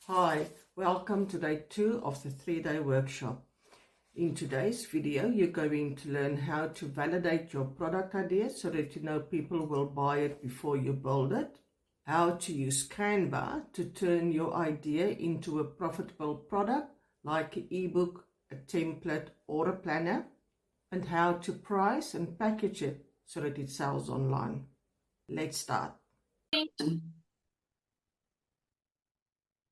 Hi, welcome to day 2 of the 3-day workshop. In today's video, you're going to learn how to validate your product idea so that you know people will buy it before you build it, how to use Canva to turn your idea into a profitable product like an ebook, a template, or a planner, and how to price and package it so that it sells online. Let's start.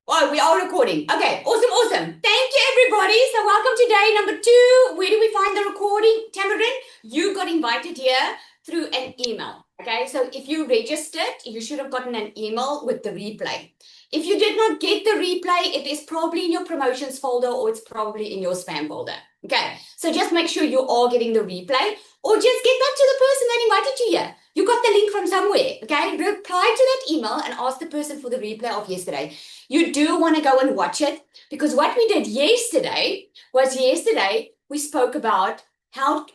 Oh, we are recording. Okay, awesome. Thank you, everybody. So welcome to day number 2. Where do we find the recording? Tamarind, you got invited here through an email. Okay, so if you registered, you should have gotten an email with the replay. If you did not get the replay, it is probably in your promotions folder or it's probably in your spam folder. Okay, so just make sure you are getting the replay or just get back to the person that invited you here. You got the link from somewhere, okay? Reply to that email and ask the person for the replay of yesterday. You do want to go and watch it because what we did yesterday we spoke about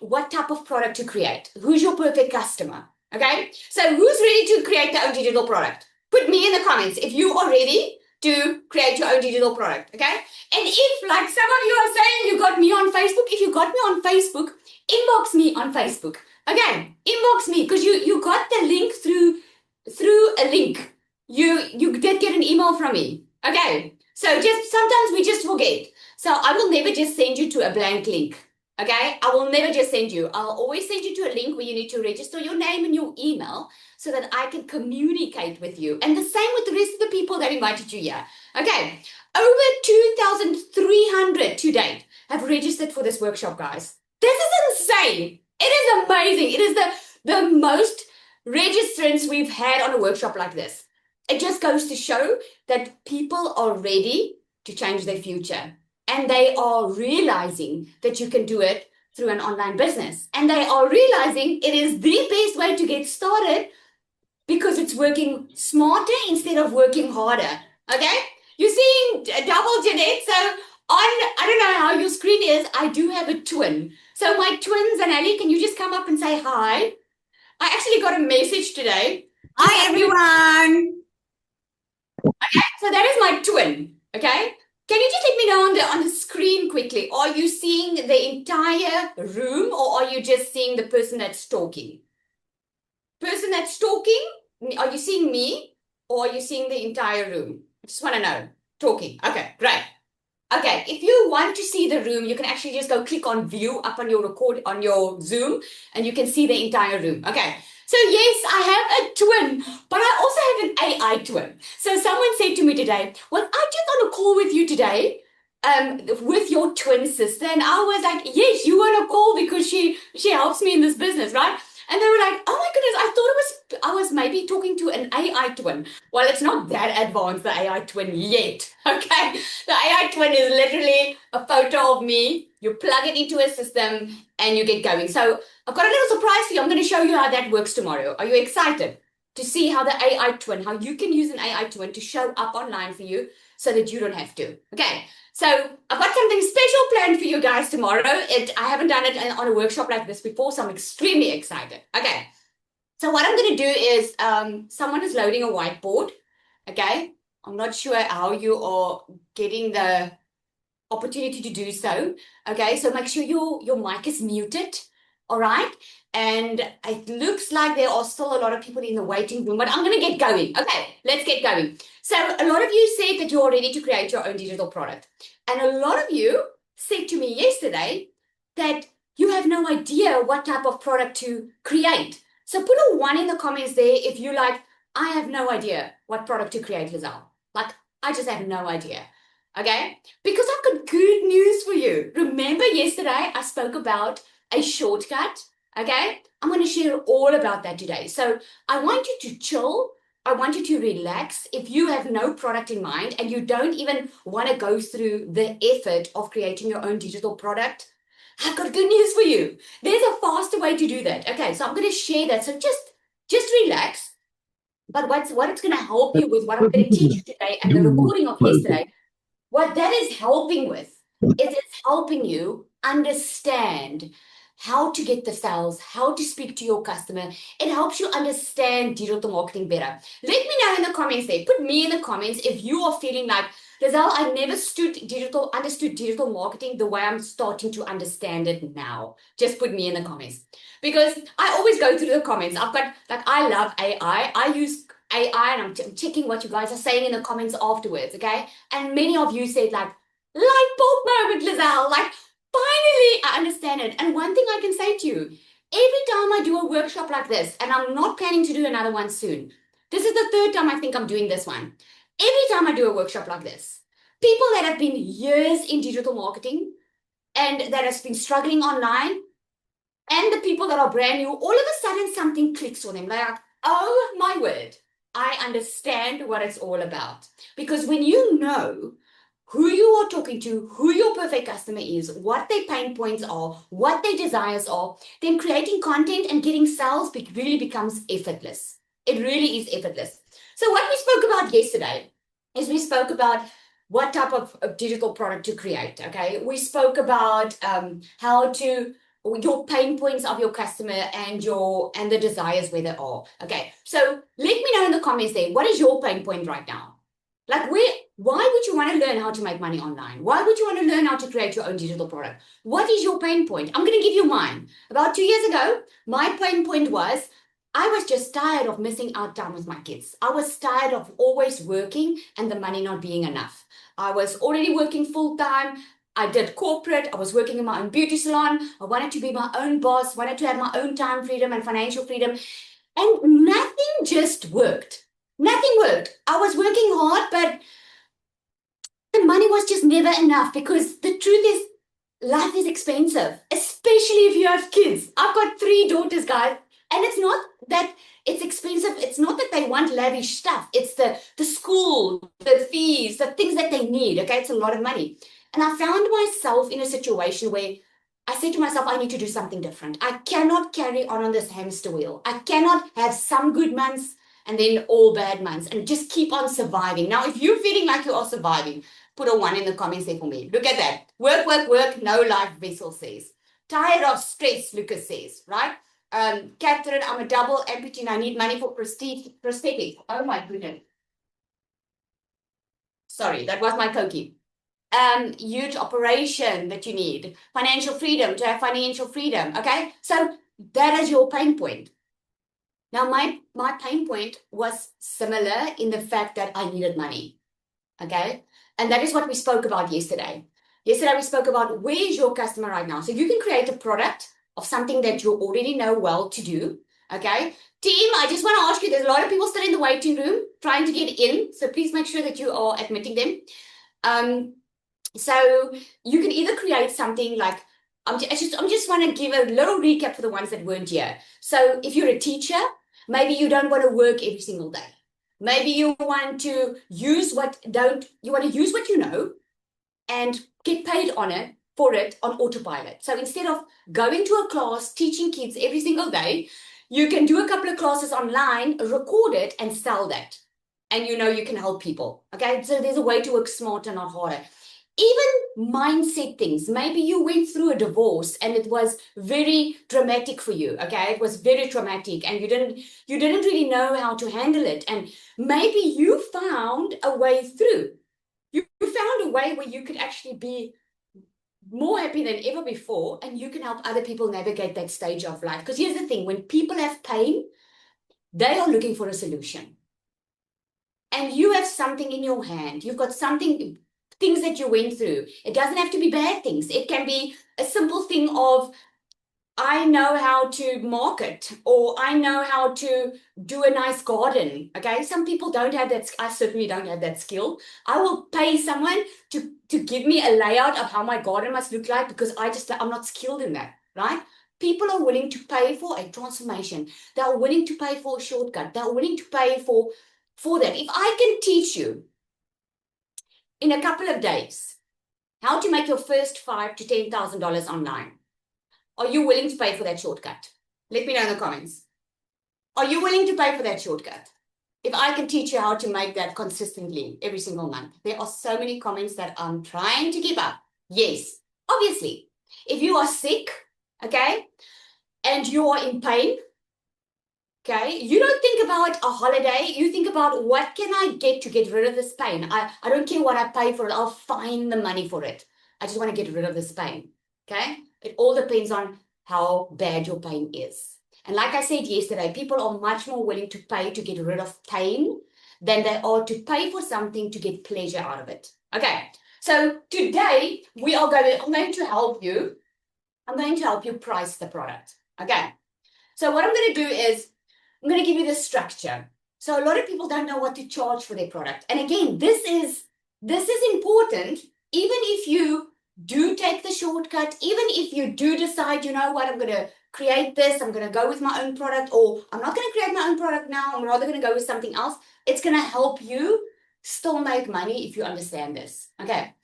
what type of product to create. Who's your perfect customer, okay? So who's ready to create their own digital product? Put me in the comments if you are ready to create your own digital product, okay? And if, like some of you are saying, you got me on Facebook, if you got me on Facebook, inbox me on Facebook. Again, inbox me because you got the link through a link. You did get an email from me. Okay. So just sometimes we just forget. So I will never just send you to a blank link. Okay. I will never just send you. I'll always send you to a link where you need to register your name and your email so that I can communicate with you. And the same with the rest of the people that invited you here. Okay. Over 2,300 to date have registered for this workshop, guys. This is insane. It is amazing. It is the most registrants we've had on a workshop like this. It just goes to show that people are ready to change their future. And they are realizing that you can do it through an online business. And they are realizing it is the best way to get started because it's working smarter instead of working harder. Okay? You're seeing double Jeanette. So I don't know how your screen is. I do have a twin. So my twins, and Ali, can you just come up and say hi? I actually got a message today. Hi, everyone. Okay, so that is my twin. Okay, can you just let me know on the screen quickly? Are you seeing the entire room, or are you just seeing the person that's talking? Person that's talking, are you seeing me, or are you seeing the entire room? I just want to know. Talking. Okay, great. Okay, if you want to see the room, you can actually just go click on view up on your Zoom, and you can see the entire room. Okay, so yes, I have a twin, but I also have an AI twin. So someone said to me today, well, I just on a call with you today, with your twin sister, and I was like, yes, you want a call because she helps me in this business, right? And they were like, oh my goodness, I thought I was maybe talking to an AI twin. Well, it's not that advanced, the AI twin yet, okay? The AI twin is literally a photo of me. You plug it into a system and you get going. So I've got a little surprise for you. I'm going to show you how that works tomorrow. Are you excited to see how the AI twin, how you can use an AI twin to show up online for you so that you don't have to? Okay. So I've got something special planned for you guys tomorrow. I haven't done it on a workshop like this before, so I'm extremely excited. Okay. So what I'm going to do is someone is loading a whiteboard. Okay. I'm not sure how you are getting the opportunity to do so. Okay. So make sure your mic is muted. All right. And it looks like there are still a lot of people in the waiting room, but I'm going to get going. Okay, let's get going. So a lot of you said that you're ready to create your own digital product. And a lot of you said to me yesterday that you have no idea what type of product to create. So put a 1 in the comments there if you like, I have no idea what product to create, Lizelle. Like, I just have no idea. Okay? Because I've got good news for you. Remember yesterday I spoke about a shortcut? Okay, I'm going to share all about that today. So I want you to chill. I want you to relax. If you have no product in mind and you don't even want to go through the effort of creating your own digital product, I've got good news for you. There's a faster way to do that. Okay, so I'm going to share that. So just relax. But what it's going to help you with, what I'm going to teach you today and the recording of yesterday, what that is helping with is it's helping you understand how to get the sales, how to speak to your customer. It helps you understand digital marketing better. Let me know in the comments there. Put me in the comments if you are feeling like Lizelle, I never understood digital marketing the way I'm starting to understand it now. Just put me in the comments. Because I always go through the comments. I've got, like, I love AI. I use AI and I'm checking what you guys are saying in the comments afterwards, okay? And many of you said, like, light bulb moment, Lizelle. Like, finally, I understand it. And one thing I can say to you, every time I do a workshop like this, and I'm not planning to do another one soon, this is the third time I think I'm doing this one. Every time I do a workshop like this, people that have been years in digital marketing and that has been struggling online, and the people that are brand new, all of a sudden something clicks for them. Like, oh my word, I understand what it's all about. Because when you know who you are talking to, who your perfect customer is, what their pain points are, what their desires are, then creating content and getting sales really becomes effortless. It really is effortless. So what we spoke about yesterday is we spoke about what type of digital product to create, okay? We spoke about how to, your pain points of your customer and the desires where they are, okay? So let me know in the comments there, what is your pain point right now? Like, why would you want to learn how to make money online? Why would you want to learn how to create your own digital product? What is your pain point? I'm going to give you mine. About 2 years ago, my pain point was I was just tired of missing out time with my kids. I was tired of always working and the money not being enough. I was already working full time. I did corporate. I was working in my own beauty salon. I wanted to be my own boss, wanted to have my own time freedom and financial freedom. And nothing just worked. Nothing worked. I was working hard, but the money was just never enough, because the truth is, life is expensive, especially if you have kids. I've got 3 daughters, guys, and it's not that it's expensive. It's not that they want lavish stuff. It's the school, the fees, the things that they need, okay? It's a lot of money. And I found myself in a situation where I said to myself, I need to do something different. I cannot carry on this hamster wheel. I cannot have some good months and then all bad months and just keep on surviving. Now, if you're feeling like you are surviving, put a 1 in the comments there for me. Look at that. Work, work, work. No life, Vessel says. Tired of stress, Lucas says, right? Catherine, I'm a double amputee and I need money for prosthetics. Oh my goodness. Sorry, that was my cokie. Huge operation that you need. Financial freedom, to have financial freedom, okay? So that is your pain point. Now, my pain point was similar in the fact that I needed money, okay? And that is what we spoke about yesterday. Yesterday, we spoke about where is your customer right now? So you can create a product of something that you already know well to do, okay? Team, I just want to ask you, there's a lot of people still in the waiting room trying to get in, so please make sure that you are admitting them. So you can either create something like, I just want to give a little recap for the ones that weren't here. So if you're a teacher, maybe you don't want to work every single day. Maybe you want to use what you know and get paid for it on autopilot. So instead of going to a class, teaching kids every single day, you can do a couple of classes online, record it and sell that. And you know you can help people, okay? So there's a way to work smarter, not harder. Even mindset things. Maybe you went through a divorce and it was very dramatic for you, okay? It was very traumatic and you didn't really know how to handle it. And maybe you found a way through. You found a way where you could actually be more happy than ever before, and you can help other people navigate that stage of life. Because here's the thing, when people have pain, they are looking for a solution. And you have something in your hand. You've got something, things that you went through. It doesn't have to be bad things. It can be a simple thing of, I know how to market, or I know how to do a nice garden, okay? Some people don't have that. I certainly don't have that skill. I will pay someone to give me a layout of how my garden must look like, because I'm not skilled in that, right? People are willing to pay for a transformation. They're willing to pay for a shortcut. They're willing to pay for that. If I can teach you in a couple of days how to make your first $5,000 to $10,000 online, are you willing to pay for that shortcut? Let me know in the comments. Are you willing to pay for that shortcut? If I can teach you how to make that consistently every single month. There are so many comments that I'm trying to keep up. Yes, obviously. If you are sick, okay, and you are in pain, Okay, you don't think about a holiday. You think about what can I get to get rid of this pain. I don't care what I pay for it. I'll find the money for it. I just want to get rid of this pain. Okay, it all depends on how bad your pain is. And like I said yesterday, people are much more willing to pay to get rid of pain than they are to pay for something to get pleasure out of it. Okay, so today I'm going to help you. I'm going to help you price the product. Okay, so what I'm going to do is I'm going to give you the structure. So a lot of people don't know what to charge for their product. And again, this is important. Even if you do take the shortcut, even if you do decide, you know what, I'm going to create this, I'm going to go with my own product, or I'm not going to create my own product now, I'm rather going to go with something else. It's going to help you still make money if you understand this. Okay.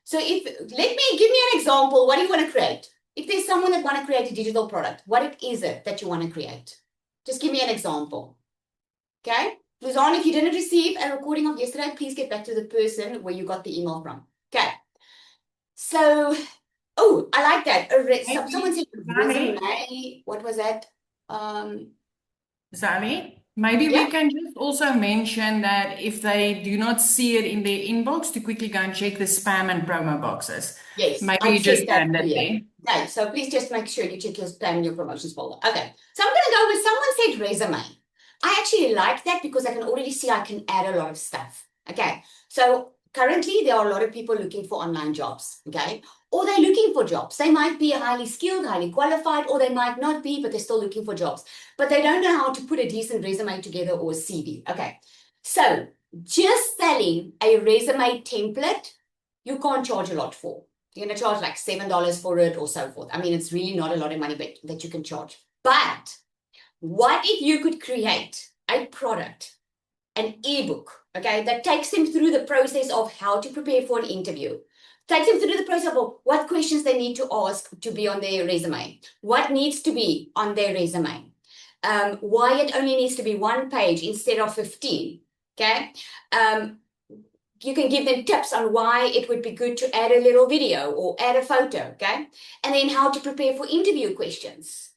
So give me an example. What do you want to create? If there's someone that want to create a digital product, what is it that you want to create? Just give me an example. Okay? Luzanne, if you didn't receive a recording of yesterday, please get back to the person where you got the email from. Okay. So, oh, I like that. Someone said resume. What was that? Sally, maybe Yeah. we can just also mention that if they do not see it in their inbox, to quickly go and check the spam and promo boxes. Yes, Maybe I've you just said that stand it earlier. there. Okay, so please just make sure you check your spam and your promotions folder. Okay, so I'm going to go with someone said resume. I actually like that because I can already see I can add a lot of stuff. Okay, so currently there are a lot of people looking for online jobs. Okay, or they're looking for jobs. They might be highly skilled, highly qualified, or they might not be, but they're still looking for jobs. But they don't know how to put a decent resume together or a CV. Okay, so just selling a resume template, you can't charge a lot for. You're going to charge like $7 for it or so forth. I mean, it's really not a lot of money that you can charge. But what if you could create a product, an ebook, okay, that takes them through the process of how to prepare for an interview, takes them through the process of what questions they need to ask to be on their resume, what needs to be on their resume, why it only needs to be one page instead of 15, okay? You can give them tips on why it would be good to add a little video or add a photo, okay? And then how to prepare for interview questions,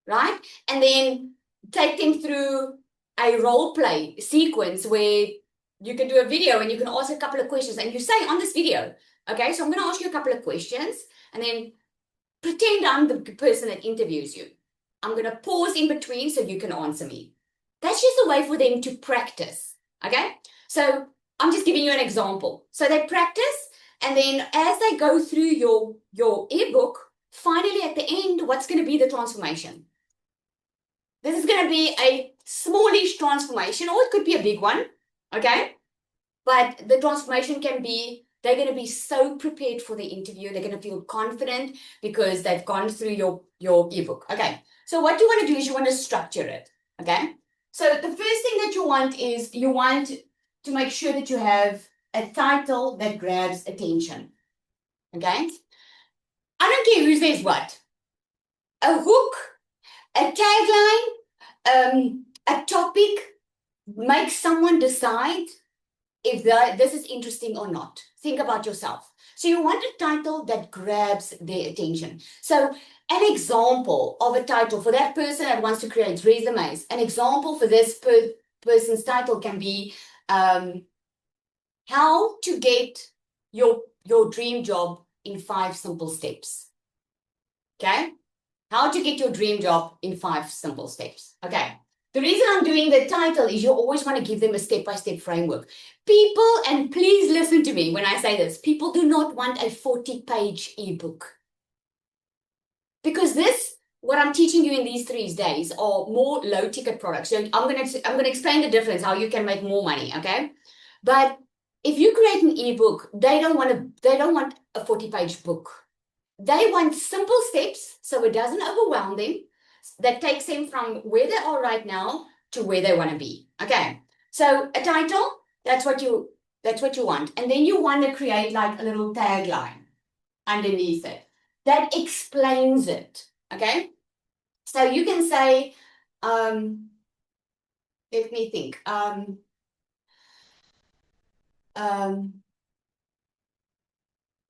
right? And then take them through a role play sequence where you can do a video and you can ask a couple of questions and you say on this video, okay, so I'm going to ask you a couple of questions and then pretend I'm the person that interviews you. I'm going to pause in between so you can answer me. That's just a way for them to practice, okay? So I'm just giving you an example. So they practice, and then as they go through your ebook, finally at the end, what's going to be the transformation? This is going to be a smallish transformation, or it could be a big one, okay? But the transformation can be, they're going to be so prepared for the interview. They're going to feel confident because they've gone through your ebook. Okay, so what you want to do is you want to structure it, okay? So the first thing that you want is you want to make sure that you have a title that grabs attention, okay? I don't care who says what. A hook, a tagline, a topic makes someone decide if this is interesting or not. Think about yourself. So you want a title that grabs their attention. So an example of a title for that person that wants to create resumes, an example for this person's title can be how to get your dream job in 5 simple steps. Okay? How to get your dream job in 5 simple steps. Okay. The reason I'm doing the title is you always want to give them a step-by-step framework. People, and please listen to me when I say this, people do not want a 40-page ebook. Because what I'm teaching you in these 3 days are more low-ticket products. So I'm going to explain the difference, how you can make more money, okay? But if you create an ebook, they don't want a 40-page book. They want simple steps so it doesn't overwhelm them, that takes them from where they are right now to where they want to be. Okay, so a title, that's what you want. And then you want to create like a little tagline underneath it that explains it. Okay, so you can say, let me think.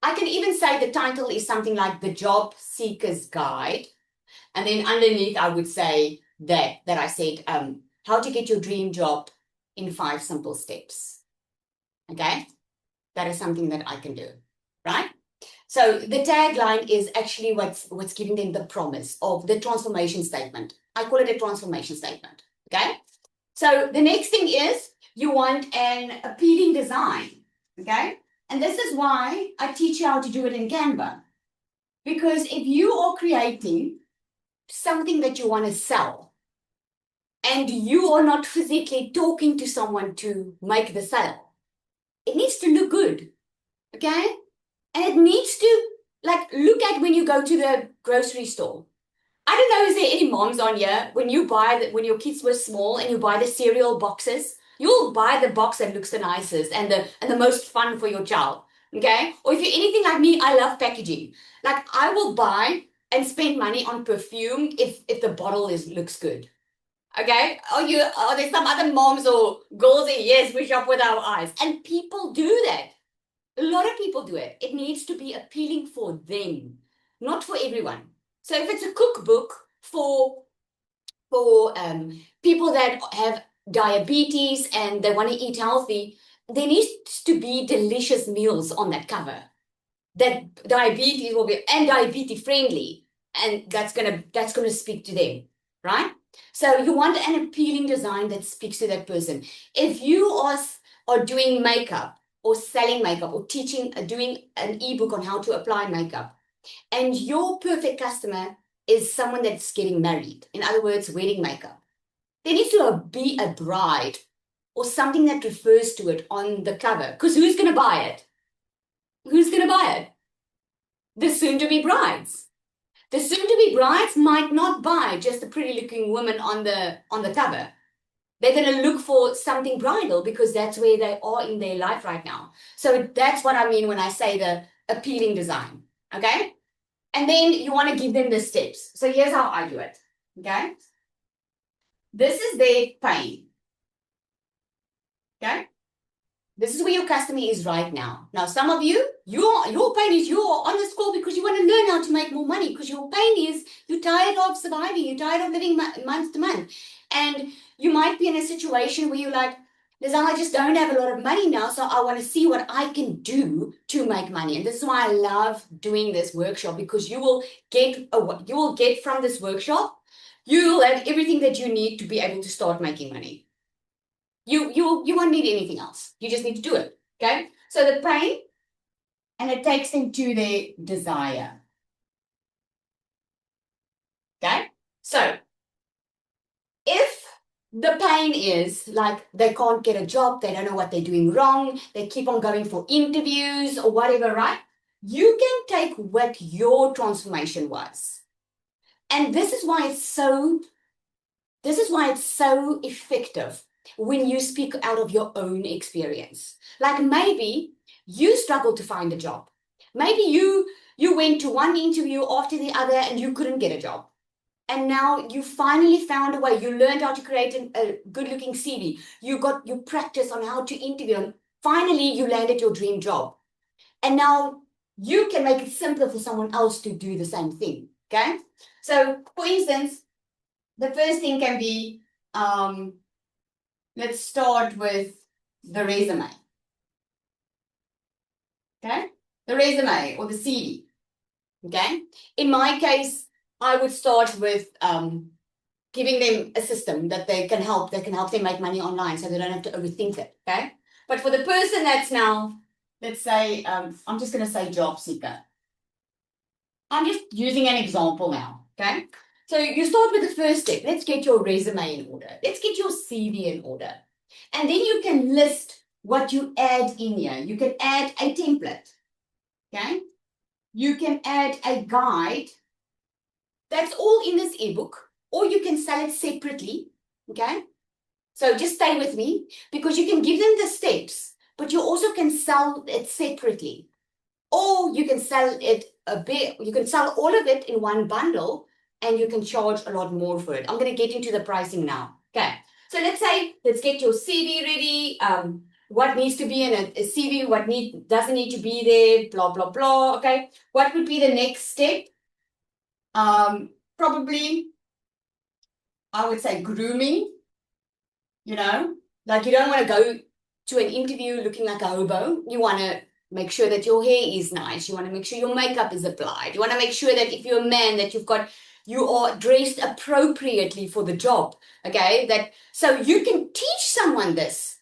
I can even say the title is something like The Job Seeker's Guide. And then underneath, I would say that I said, how to get your dream job in 5 simple steps. Okay, that is something that I can do, right? So the tagline is actually what's giving them the promise of the transformation statement. I call it a transformation statement. Okay, so the next thing is you want an appealing design. Okay, and this is why I teach you how to do it in Canva. Because if you are creating something that you want to sell and you are not physically talking to someone to make the sale, it needs to look good. Okay, and it needs to, like, look at when you go to the grocery store. I don't know, is there any moms on here, when you buy when your kids were small and you buy the cereal boxes, you'll buy the box that looks the nicest and the most fun for your child. Okay, or if you're anything like me, I love packaging. Like, I will buy and spend money on perfume if the bottle looks good. Okay, are there some other moms or girls that, yes, we shop with our eyes, and people do that. A lot of people do it. It needs to be appealing for them, not for everyone. So if it's a cookbook for people that have diabetes and they want to eat healthy, there needs to be delicious meals on that cover that diabetes will be, and diabetes friendly, and that's gonna speak to them, right? So you want an appealing design that speaks to that person. If you are doing makeup or selling makeup or teaching, doing an ebook on how to apply makeup, and your perfect customer is someone that's getting married, in other words, wedding makeup, there needs to be a bride or something that refers to it on the cover, because who's going to buy it? Who's going to buy it? The soon-to-be brides. The soon-to-be brides might not buy just a pretty-looking woman on the cover. They're going to look for something bridal because that's where they are in their life right now. So that's what I mean when I say the appealing design, okay? And then you want to give them the steps. So here's how I do it, okay? This is their pain, okay? This is where your customer is right now. Now, some of you, your pain is you're on this call because you want to learn how to make more money, because your pain is you're tired of surviving, you're tired of living month to month. And you might be in a situation where you're like, Lizanne, I just don't have a lot of money now, so I want to see what I can do to make money. And this is why I love doing this workshop, because you will get from this workshop, you will have everything that you need to be able to start making money. You won't need anything else. You just need to do it, okay? So the pain, and it takes them to their desire, okay? So if the pain is like they can't get a job, they don't know what they're doing wrong, they keep on going for interviews or whatever, right? You can take what your transformation was. And this is why it's so effective when you speak out of your own experience. Like, maybe you struggled to find a job. Maybe you went to one interview after the other and you couldn't get a job. And now you finally found a way. You learned how to create a good-looking CV. You practice on how to interview, and finally you landed your dream job. And now you can make it simpler for someone else to do the same thing, okay? So, for instance, the first thing can be, let's start with the resume. Okay? The resume or the CV. Okay? In my case, I would start with giving them a system that can help them make money online, so they don't have to overthink it. Okay? But for the person that's now, let's say, I'm just going to say job seeker. I'm just using an example now. Okay? So you start with the first step. Let's get your resume in order. Let's get your CV in order. And then you can list what you add in here. You can add a template. Okay? You can add a guide. That's all in this ebook. Or you can sell it separately. Okay? So just stay with me, because you can give them the steps, but you also can sell it separately. Or you can sell it you can sell all of it in one bundle, and you can charge a lot more for it. I'm going to get into the pricing now. Okay. So let's get your CV ready. What needs to be in a CV, what doesn't need to be there, blah, blah, blah. Okay. What would be the next step? Probably I would say grooming, you know, like you don't want to go to an interview looking like a hobo. You want to make sure that your hair is nice. You want to make sure your makeup is applied. You want to make sure that if you're a man, that you are dressed appropriately for the job. Okay, that so you can teach someone this.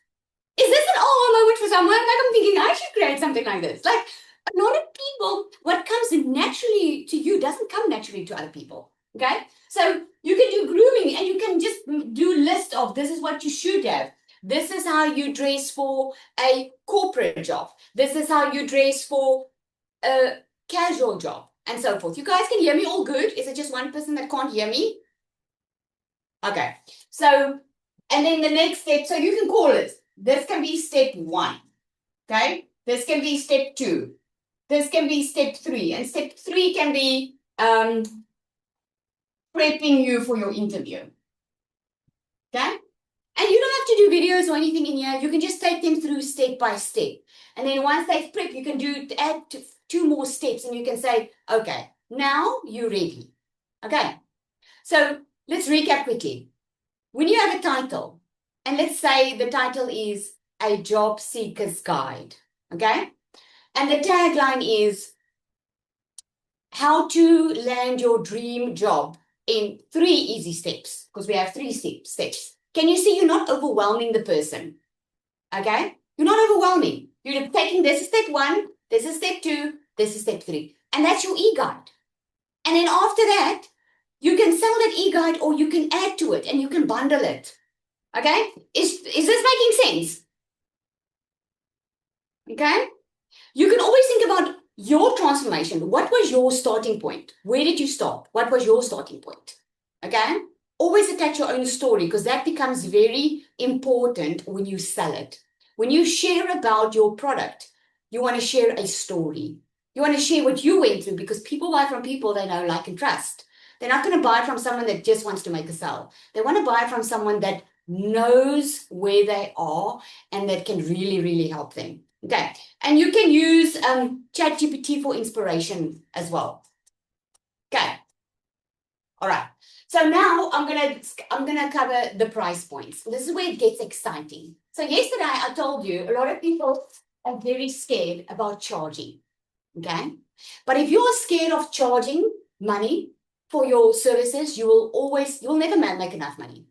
Is this an aha moment for someone? Like I'm thinking I should create something like this. Like a lot of people, what comes naturally to you doesn't come naturally to other people. Okay, so you can do grooming and you can just do a list of this is what you should have. This is how you dress for a corporate job. This is how you dress for a casual job and so forth. You guys can hear me all good? Is it just one person that can't hear me? Okay, so, and then the next step, so you can call it. This can be step 1, okay? This can be step 2. This can be step 3. And step 3 can be prepping you for your interview, okay? And you don't have to do videos or anything in here. You can just take them through step by step. And then once they've prepped, you can add 2 more steps and you can say, okay, now you're ready, okay? So let's recap quickly. When you have a title, and let's say the title is A Job Seeker's Guide, okay? And the tagline is how to land your dream job in 3 easy steps, because we have 3 steps. Can you see you're not overwhelming the person, okay? You're not overwhelming. You're taking this is step 1, this is step 2, this is step 3. And that's your e-guide. And then after that, you can sell that e-guide or you can add to it and you can bundle it. Okay, is this making sense? Okay, you can always think about your transformation. What was your starting point? Where did you start? What was your starting point? Okay, always attach your own story because that becomes very important when you sell it. When you share about your product, you want to share a story. You want to share what you went through because people buy from people they know, like, and trust. They're not going to buy from someone that just wants to make a sale. They want to buy from someone that knows where they are and that can really, really help them. Okay, and you can use ChatGPT for inspiration as well. Okay, all right. So now I'm gonna cover the price points. This is where it gets exciting. So yesterday I told you a lot of people are very scared about charging. Okay, but if you're scared of charging money for your services, you'll never make enough money.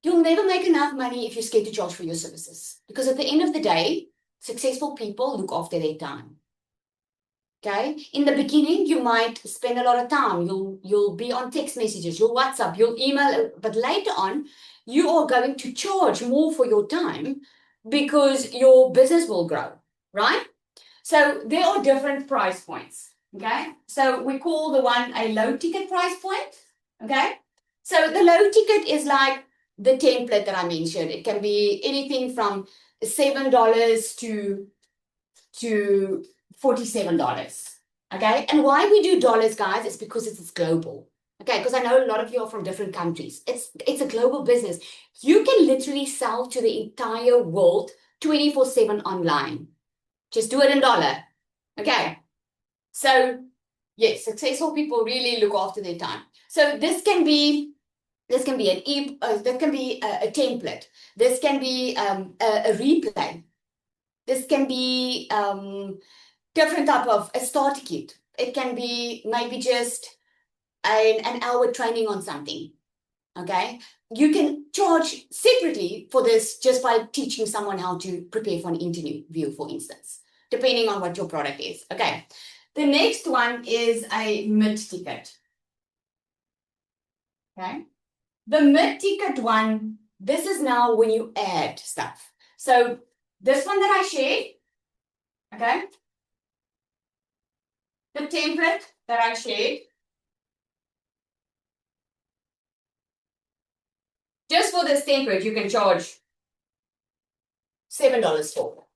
You'll never make enough money if you're scared to charge for your services. Because at the end of the day, successful people look after their time. Okay? In the beginning, you might spend a lot of time. You'll be on text messages, you'll WhatsApp, you'll email, but later on, you are going to charge more for your time because your business will grow, right? So there are different price points. Okay? So we call the one a low ticket price point. Okay? So the low ticket is like the template that I mentioned. It can be anything from $7 to $47. Okay, and why we do dollars, guys, is because it's global. Okay, because I know a lot of you are from different countries. It's a global business. You can literally sell to the entire world 24/7 online. Just do it in dollar. Okay, so yes, successful people really look after their time. So this can be a template. This can be a replay. This can be different type of a starter kit. It can be maybe just an hour training on something. Okay, you can charge separately for this just by teaching someone how to prepare for an interview, for instance, depending on what your product is. Okay, the next one is a mid-ticket. Okay. The mid-ticket one, this is now when you add stuff. So this one that I shared, okay, the template that I shared, just for this template, you can charge $7 for.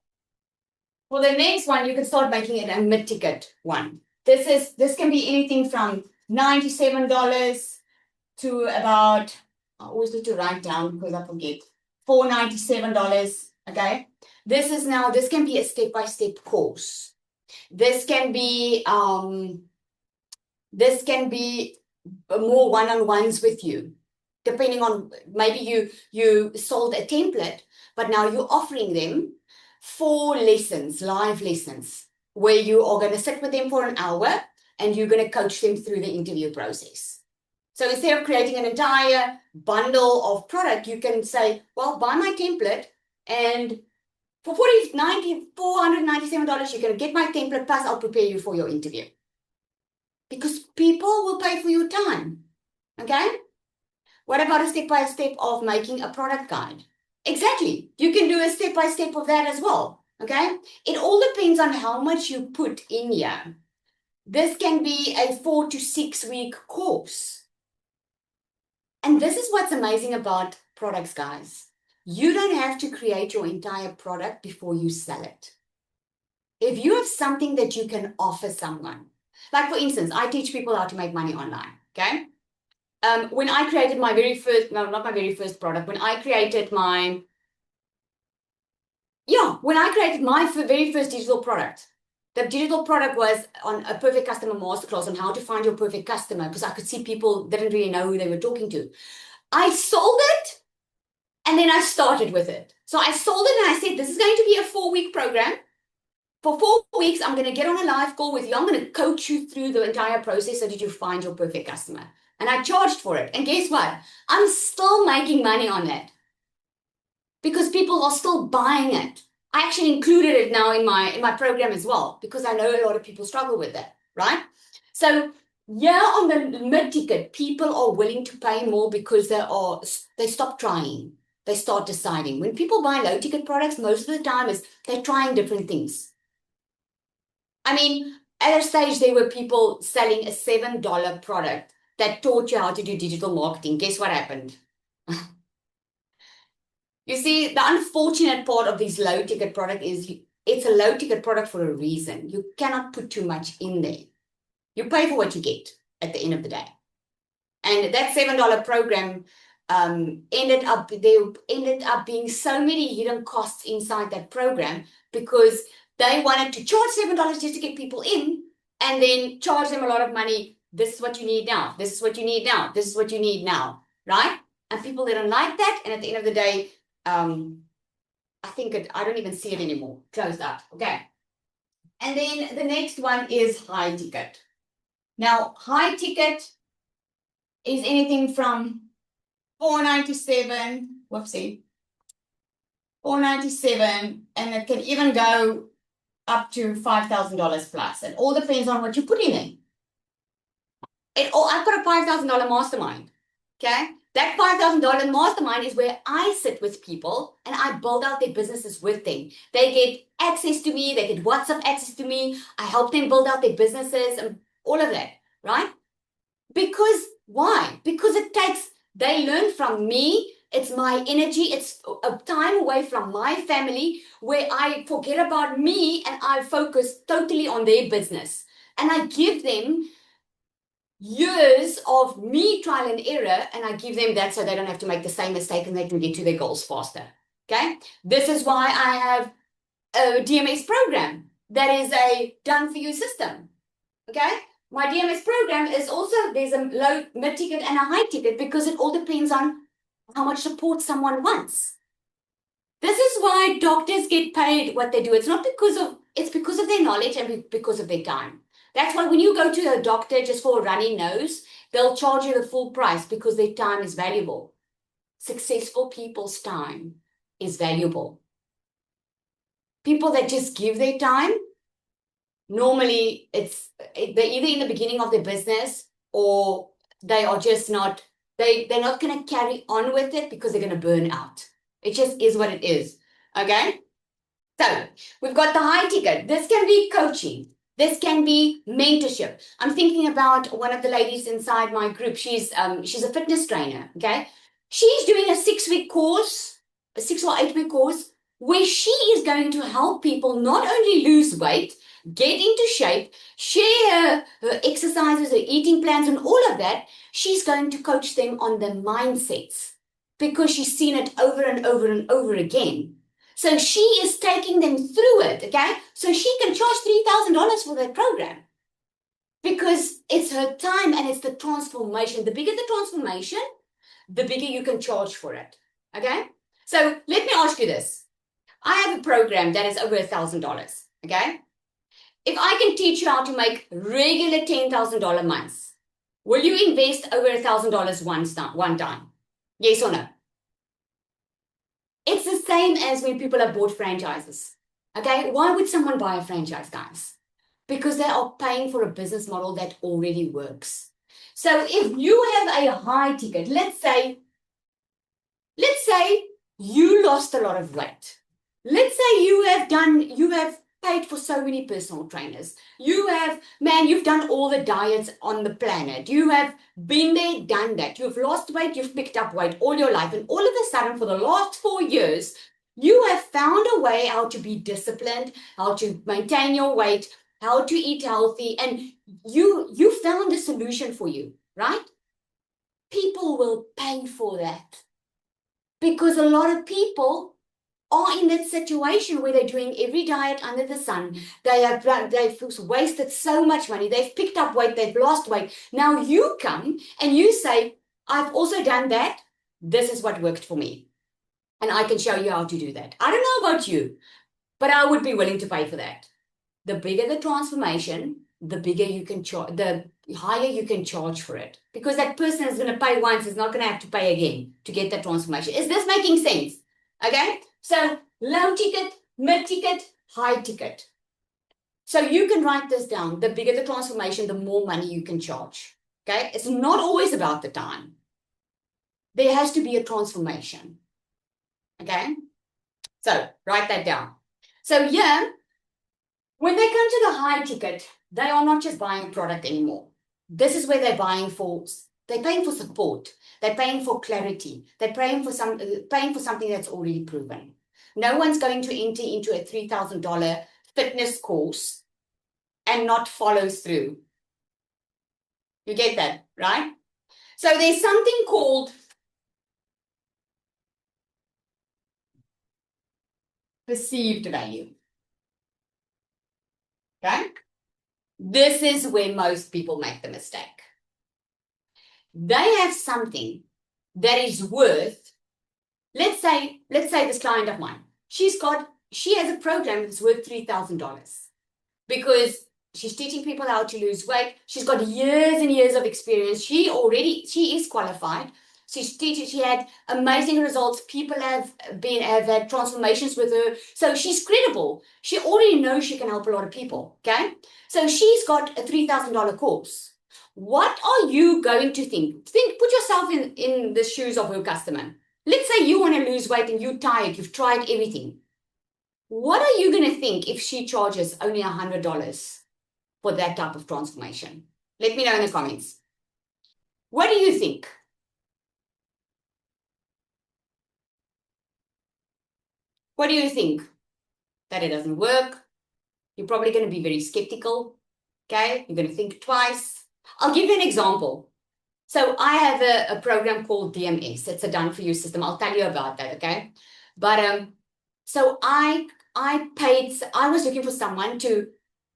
For the next one, you can start making it a mid-ticket one. This can be anything from $97 to about, I always need to write down because I forget, $497, okay? This can be a step-by-step course. This can be more one-on-ones with you, depending on maybe you sold a template, but now you're offering them 4 lessons, live lessons, where you are going to sit with them for an hour and you're going to coach them through the interview process. So instead of creating an entire bundle of product, you can say, well, buy my template, and for $497, you're going to get my template, plus I'll prepare you for your interview. Because people will pay for your time, okay? What about a step-by-step of making a product guide? Exactly. You can do a step-by-step of that as well, okay? It all depends on how much you put in here. This can be a 4 to 6 week course. And this is what's amazing about products, guys. You don't have to create your entire product before you sell it. If you have something that you can offer someone, like for instance, I teach people how to make money online, okay? When I created my very first, no, not my very first product, when I created my very first digital product, the digital product was on a perfect customer masterclass on how to find your perfect customer, because I could see people didn't really know who they were talking to. I sold it, and then I started with it. So I sold it and I said, this is going to be a 4-week program. For 4 weeks, I'm going to get on a live call with you. I'm going to coach you through the entire process so that you find your perfect customer. And I charged for it. And guess what? I'm still making money on that because people are still buying it. I actually included it now in my program as well, because I know a lot of people struggle with that, right? So yeah, on the mid-ticket, people are willing to pay more because they stop trying. They start deciding. When people buy low-ticket products, most of the time they're trying different things. I mean, at a stage, there were people selling a $7 product that taught you how to do digital marketing. Guess what happened? You see, the unfortunate part of this low-ticket product is it's a low-ticket product for a reason. You cannot put too much in there. You pay for what you get at the end of the day. And that $7 program ended up being so many hidden costs inside that program, because they wanted to charge $7 just to get people in and then charge them a lot of money. This is what you need now. This is what you need now. This is what you need now, right? And people didn't like that. And at the end of the day, I don't even see it anymore. Closed out. Okay. And then the next one is high ticket. Now, high ticket is anything from $497, $497, and it can even go up to $5,000 plus. It all depends on what you put in there. I've got a $5,000 mastermind, okay? That $5,000 mastermind is where I sit with people and I build out their businesses with them. They get access to me, they get WhatsApp access to me, I help them build out their businesses and all of that, right? Because, why? Because they learn from me. It's my energy. It's a time away from my family where I forget about me and I focus totally on their business. And I give them years of me trial and error, and I give them that so they don't have to make the same mistake and they can get to their goals faster. Okay? This is why I have a DMS program that is a done-for-you system. Okay? My DMS program is also, there's a low, mid-ticket and a high ticket, because it all depends on how much support someone wants. This is why doctors get paid what they do. It's because of their knowledge and because of their time. That's why when you go to a doctor just for a runny nose, they'll charge you the full price because their time is valuable. Successful people's time is valuable. People that just give their time, normally they're either in the beginning of their business or they are just not, they're not going to carry on with it because they're going to burn out. It just is what it is. Okay? So we've got the high ticket. This can be coaching. This can be mentorship. I'm thinking about one of the ladies inside my group. She's a fitness trainer. Okay? She's doing a 6-week course, a 6 or 8 week course, where she is going to help people not only lose weight, get into shape, share her exercises, her eating plans, and all of that. She's going to coach them on the mindsets because she's seen it over and over and over again. So she is taking them through it, okay? So she can charge $3,000 for that program because it's her time and it's the transformation. The bigger the transformation, the bigger you can charge for it. Okay? So let me ask you this. I have a program that is over $1,000. Okay? If I can teach you how to make regular $10,000 months, will you invest over $1,000 one time? Yes or no? It's the same as when people have bought franchises. Okay? Why would someone buy a franchise, guys? Because they are paying for a business model that already works. So if you have a high ticket, let's say you lost a lot of weight. Let's say you have paid for so many personal trainers. You've done all the diets on the planet. You have been there, done that. You've lost weight, you've picked up weight all your life. And all of a sudden, for the last 4 years, you have found a way how to be disciplined, how to maintain your weight, how to eat healthy. And you found a solution for you, right? People will pay for that. Because a lot of people are in that situation where they're doing every diet under the sun. They've wasted so much money. They've picked up weight. They've lost weight. Now you come and you say, I've also done that. This is what worked for me. And I can show you how to do that. I don't know about you, but I would be willing to pay for that. The bigger the transformation, the bigger you can charge, the higher you can charge for it. Because that person is going to pay once, is not going to have to pay again to get that transformation. Is this making sense? Okay? So low ticket, mid ticket, high ticket. So you can write this down. The bigger the transformation, the more money you can charge. Okay? It's not always about the time. There has to be a transformation. Okay? So write that down. So yeah, when they come to the high ticket, they are not just buying a product anymore. This is where they're paying for support. They're paying for clarity. They're paying for something that's already proven. No one's going to enter into a $3,000 fitness course and not follow through. You get that, right? So there's something called perceived value. Okay? This is where most people make the mistake. They have something that is worth, let's say this client of mine, she has a program that's worth $3,000 because she's teaching people how to lose weight. She's got years and years of experience. She is qualified. She's teaching, she had amazing results. People have had transformations with her. So she's credible. She already knows she can help a lot of people. Okay. So she's got a $3,000 course. What are you going to think? Put yourself in the shoes of her customer. Let's say you want to lose weight and you're tired. You've tried everything. What are you going to think if she charges only $100 for that type of transformation? Let me know in the comments. What do you think? What do you think? That it doesn't work? You're probably going to be very skeptical. Okay? You're going to think twice. I'll give you an example. So I have a program called DMS. It's a done-for-you system. I'll tell you about that, okay? But so I was looking for someone to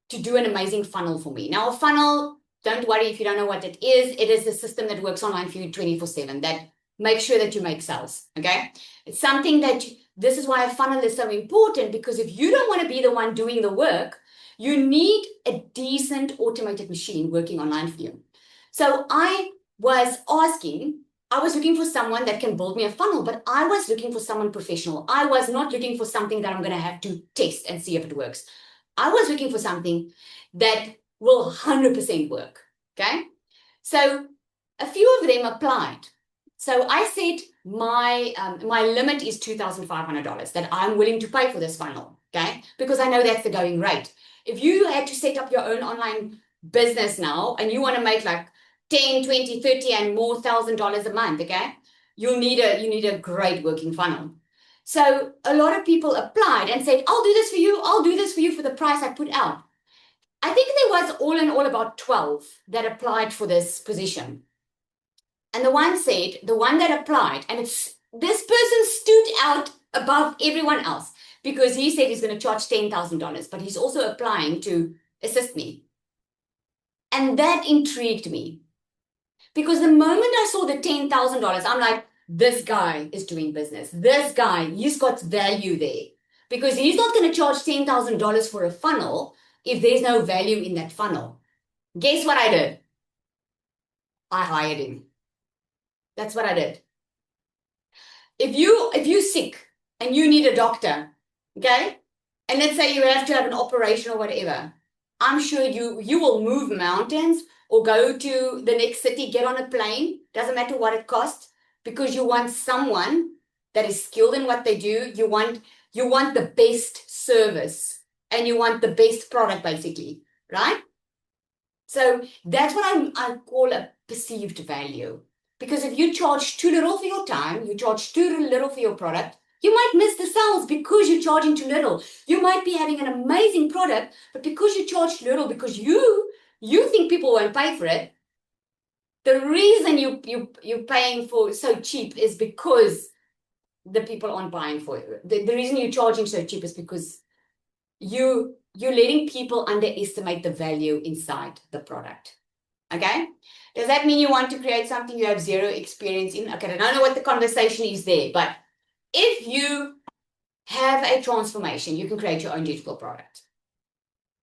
do an amazing funnel for me. Now, a funnel, don't worry if you don't know what it is. It is a system that works online for you 24/7 that makes sure that you make sales, okay? It's something that this is why a funnel is so important, because if you don't want to be the one doing the work, you need a decent automated machine working online for you. So I was looking for someone that can build me a funnel, but I was looking for someone professional. I was not looking for something that I'm going to have to test and see if it works. I was looking for something that will 100% work, okay? So a few of them applied. So I said my limit is $2,500 that I'm willing to pay for this funnel, okay? Because I know that's the going rate. If you had to set up your own online business now and you want to make like 10, 20, 30 and more $1,000 a month, okay? You need a great working funnel. So a lot of people applied and said, I'll do this for you. I'll do this for you for the price I put out. I think there was all in all about 12 that applied for this position. And the one that applied, and this person stood out above everyone else because he said he's going to charge $10,000, but he's also applying to assist me. And that intrigued me. Because the moment I saw the $10,000, I'm like, this guy is doing business. This guy, he's got value there. Because he's not going to charge $10,000 for a funnel if there's no value in that funnel. Guess what I did? I hired him. That's what I did. If you're sick and you need a doctor, okay? And let's say you have to have an operation or whatever, I'm sure you will move mountains or go to the next city, get on a plane, doesn't matter what it costs, because you want someone that is skilled in what they do. You want the best service and you want the best product, basically, right? So that's what I call a perceived value. Because if you charge too little for your time, you charge too little for your product, you might miss the sales because you're charging too little. You might be having an amazing product, but because you charge little, because you think people won't pay for it, the reason you're paying for so cheap is because the people aren't buying for it. The reason you're charging so cheap is because you're letting people underestimate the value inside the product. Okay? Does that mean you want to create something you have zero experience in? Okay, I don't know what the conversation is there, but if you have a transformation, you can create your own digital product.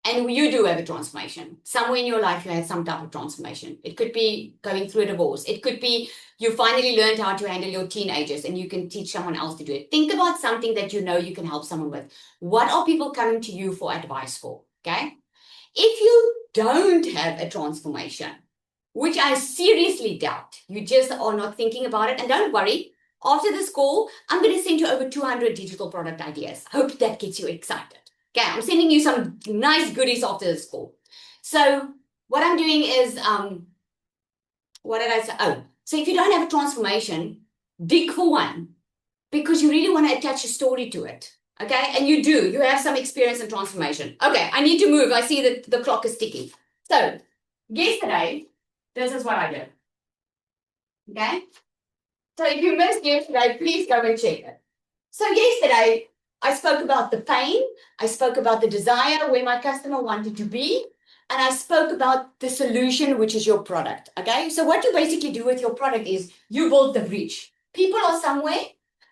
And you do have a transformation. Somewhere in your life, you had some type of transformation. It could be going through a divorce. It could be you finally learned how to handle your teenagers and you can teach someone else to do it. Think about something that you know you can help someone with. What are people coming to you for advice for? Okay? If you don't have a transformation, which I seriously doubt, you just are not thinking about it. And don't worry, after this call, I'm going to send you over 200 digital product ideas. Hope that gets you excited. Okay, I'm sending you some nice goodies after this call. So what I'm doing is, what did I say? Oh, so if you don't have a transformation, dig for one because you really want to attach a story to it. Okay, and you do. You have some experience in transformation. Okay, I need to move. I see that the clock is ticking. So yesterday, this is what I did. Okay, so if you missed yesterday, please go and check it. So yesterday, I spoke about the pain, I spoke about the desire where my customer wanted to be, and I spoke about the solution, which is your product, okay? So what you basically do with your product is you build the bridge. People are somewhere,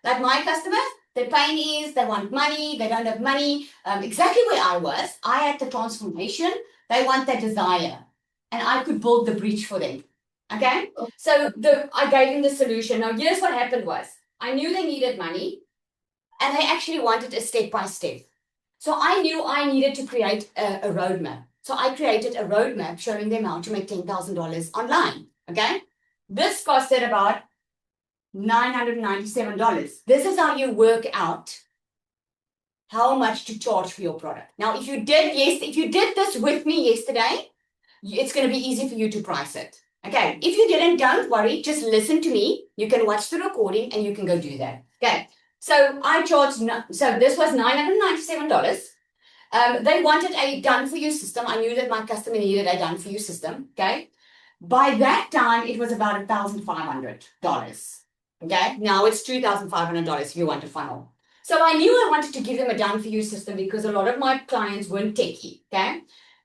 like my customers, their pain is they want money, they don't have money, exactly where I was. I had the transformation, they want that desire, and I could build the bridge for them, okay? So I gave them the solution. Now, here's what happened was, I knew they needed money, and they actually wanted a step-by-step. So I knew I needed to create a roadmap. So I created a roadmap showing them how to make $10,000 online, okay? This costed about $997. This is how you work out how much to charge for your product. Now, if you did this with me yesterday, it's going to be easy for you to price it, okay? If you didn't, don't worry. Just listen to me. You can watch the recording and you can go do that, okay? So I charged, so this was $997. They wanted a done-for-you system. I knew that my customer needed a done-for-you system, okay? By that time, it was about $1,500, okay? Now it's $2,500 if you want a funnel. So I knew I wanted to give them a done-for-you system because a lot of my clients weren't techie, okay?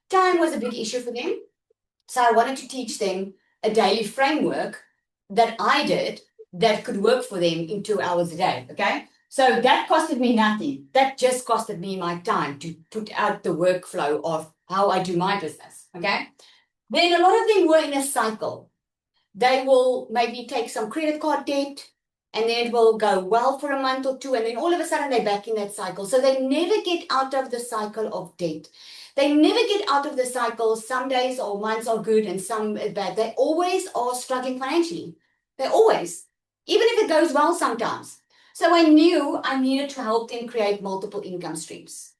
Time was a big issue for them. So I wanted to teach them a daily framework that I did that could work for them in 2 hours a day, okay? So that costed me nothing. That just costed me my time to put out the workflow of how I do my business, okay? Then a lot of them were in a cycle. They will maybe take some credit card debt and then it will go well for a month or two and then all of a sudden they're back in that cycle. So they never get out of the cycle of debt. They never get out of the cycle. Some days or months are good and some are bad. They always are struggling financially. They always. Even if it goes well sometimes. So I knew I needed to help them create multiple income streams.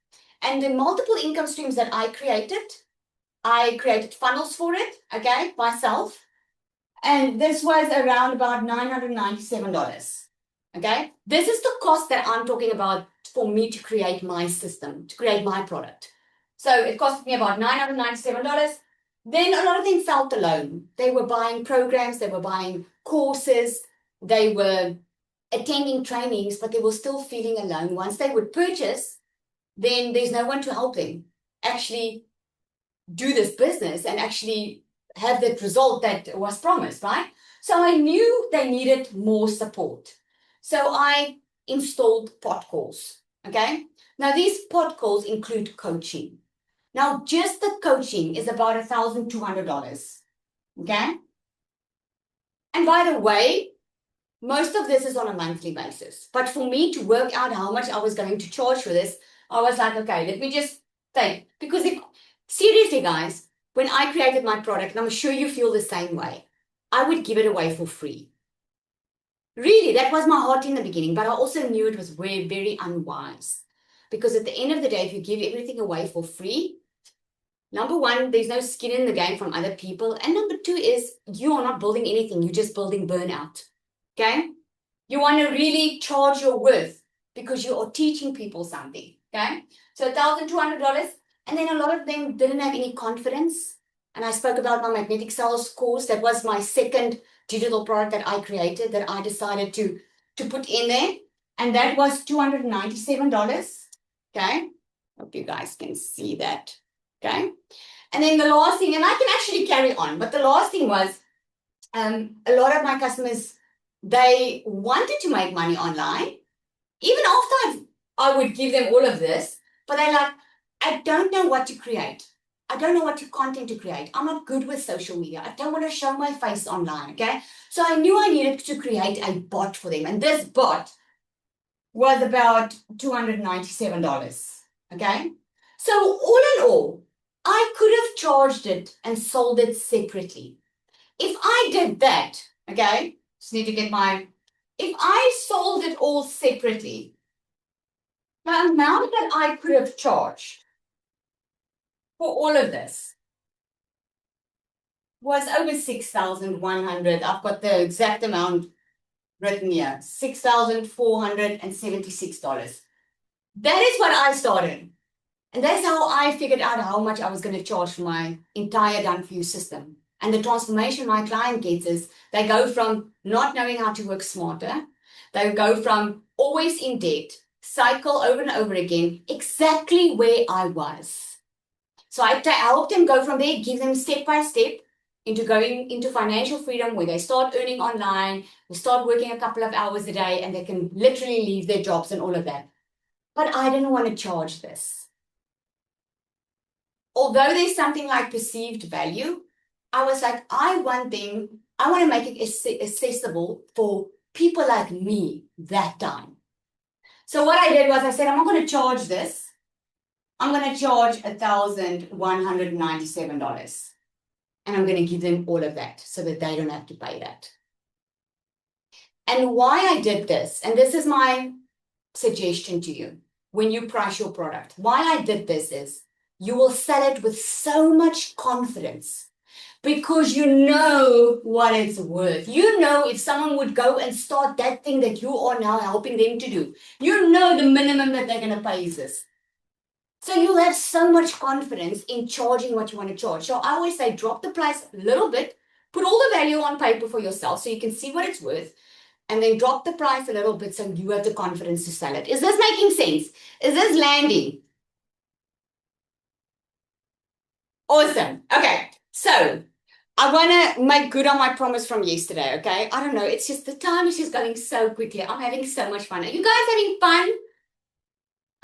And the multiple income streams that I created funnels for it, okay, myself. And this was around about $997, okay? This is the cost that I'm talking about for me to create my system, to create my product. So it cost me about $997. Then a lot of them felt alone. They were buying programs, they were buying courses, they were attending trainings, but they were still feeling alone. Once they would purchase, then there's no one to help them actually do this business and actually have that result that was promised, right? So I knew they needed more support. So I installed pod calls, okay? Now these pod calls include coaching. Now just the coaching is about $1,200, okay? And by the way, most of this is on a monthly basis. But for me to work out how much I was going to charge for this, I was like, okay, let me just think. Because seriously, guys, when I created my product, and I'm sure you feel the same way, I would give it away for free. Really, that was my heart in the beginning, but I also knew it was very, very unwise. Because at the end of the day, if you give everything away for free, number one, there's no skin in the game from other people. And number two is you are not building anything, you're just building burnout. Okay? You want to really charge your worth because you are teaching people something. Okay? So $1,200. And then a lot of them didn't have any confidence. And I spoke about my magnetic sales course. That was my second digital product that I created that I decided to put in there. And that was $297. Okay? Hope you guys can see that. Okay? And then the last thing, and I can actually carry on, but the last thing was a lot of my customers, they wanted to make money online. Even after I would give them all of this, but they're like, I don't know what to create. I don't know what content to create. I'm not good with social media. I don't want to show my face online, okay? So I knew I needed to create a bot for them. And this bot was about $297, okay? So all in all, I could have charged it and sold it separately. If I did that, okay, just need to get if I sold it all separately, the amount that I could have charged for all of this was over 6,100. I've got the exact amount written here, $6,476. That is what I started. And that's how I figured out how much I was going to charge for my entire Done For You system. And the transformation my client gets is they go from not knowing how to work smarter. They go from always in debt, cycle over and over again, exactly where I was. So I help them go from there, give them step by step into going into financial freedom where they start earning online, they start working a couple of hours a day, and they can literally leave their jobs and all of that. But I didn't want to charge this. Although there's something like perceived value, I was like, I want to make it accessible for people like me that time. So what I did was I said, I'm not going to charge this. I'm going to charge $1,197. And I'm going to give them all of that so that they don't have to pay that. And why I did this, and this is my suggestion to you, when you price your product, why I did this is you will sell it with so much confidence because you know what it's worth. You know if someone would go and start that thing that you are now helping them to do, you know the minimum that they're going to pay is this. So you'll have so much confidence in charging what you want to charge. So I always say drop the price a little bit, put all the value on paper for yourself so you can see what it's worth, and then drop the price a little bit so you have the confidence to sell it. Is this making sense? Is this landing? Awesome. Okay, so I want to make good on my promise from yesterday, okay? I don't know, it's just the time is just going so quickly. I'm having so much fun. Are you guys having fun?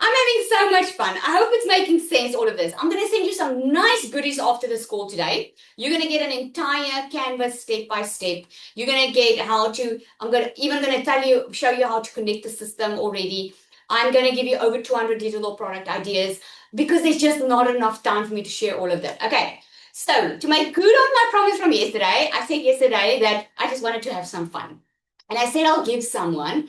I'm having so much fun. I hope it's making sense, all of this. I'm going to send you some nice goodies after this call today. You're going to get an entire Canva step by step. You're going to get how to, I'm going to show you how to connect the system already. I'm going to give you over 200 digital product ideas because there's just not enough time for me to share all of that. Okay. So to make good on my promise from yesterday, I said yesterday that I just wanted to have some fun. And I said I'll give someone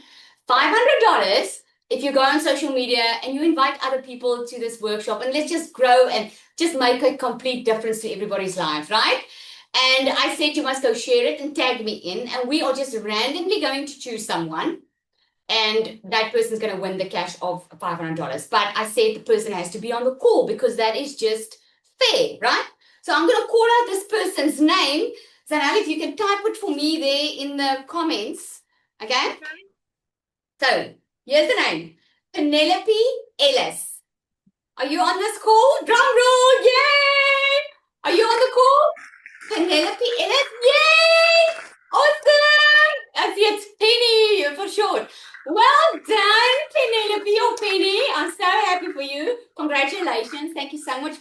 $500 if you go on social media and you invite other people to this workshop, and let's just grow and just make a complete difference to everybody's life, right? And I said you must go share it and tag me in, and we are just randomly going to choose someone, and that person's going to win the cash of $500. But I said the person has to be on the call because that is just fair, right? So I'm going to call out this person's name. Zanel, if you can type it for me there in the comments, okay? So here's the name, Penelope Ellis. Are you on this call? Drum roll, yay!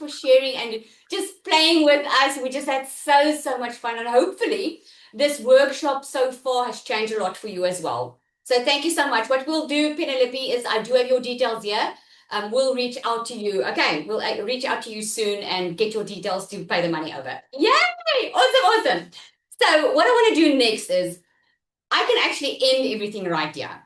for sharing and just playing with us. We just had so much fun, and hopefully this workshop so far has changed a lot for you as well. So thank you so much. What we'll do, Penelope, is I do have your details here. We'll reach out to you. Okay, we'll reach out to you soon and get your details to pay the money over. Yay! Awesome. So what I want to do next is I can actually end everything right here,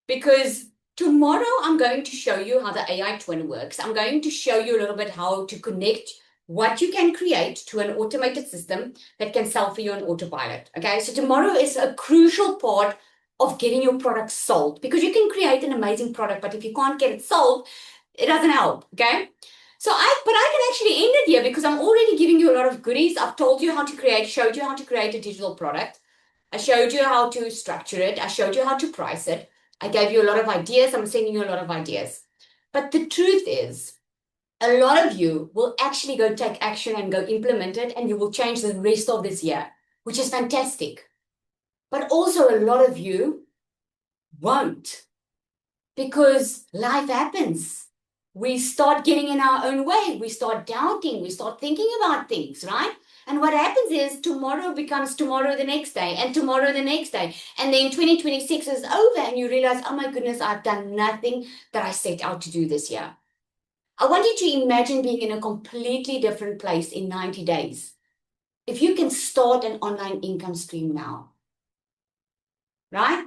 because tomorrow I'm going to show you how the AI twin works. I'm going to show you a little bit how to connect what you can create to an automated system that can sell for you on autopilot. Okay, so tomorrow is a crucial part of getting your product sold, because you can create an amazing product, but if you can't get it sold, it doesn't help. Okay, so I can actually end it here because I'm already giving you a lot of goodies. I've told you how to create, showed you how to create a digital product. I showed you how to structure it. I showed you how to price it. I gave you a lot of ideas. I'm sending you a lot of ideas. But the truth is, a lot of you will actually go take action and go implement it, and you will change the rest of this year, which is fantastic. But also a lot of you won't, because life happens. We start getting in our own way. We start doubting. We start thinking about things, right? And what happens is tomorrow becomes tomorrow the next day, and tomorrow the next day. And then 2026 is over and you realize, oh my goodness, I've done nothing that I set out to do this year. I want you to imagine being in a completely different place in 90 days. If you can start an online income stream now, right?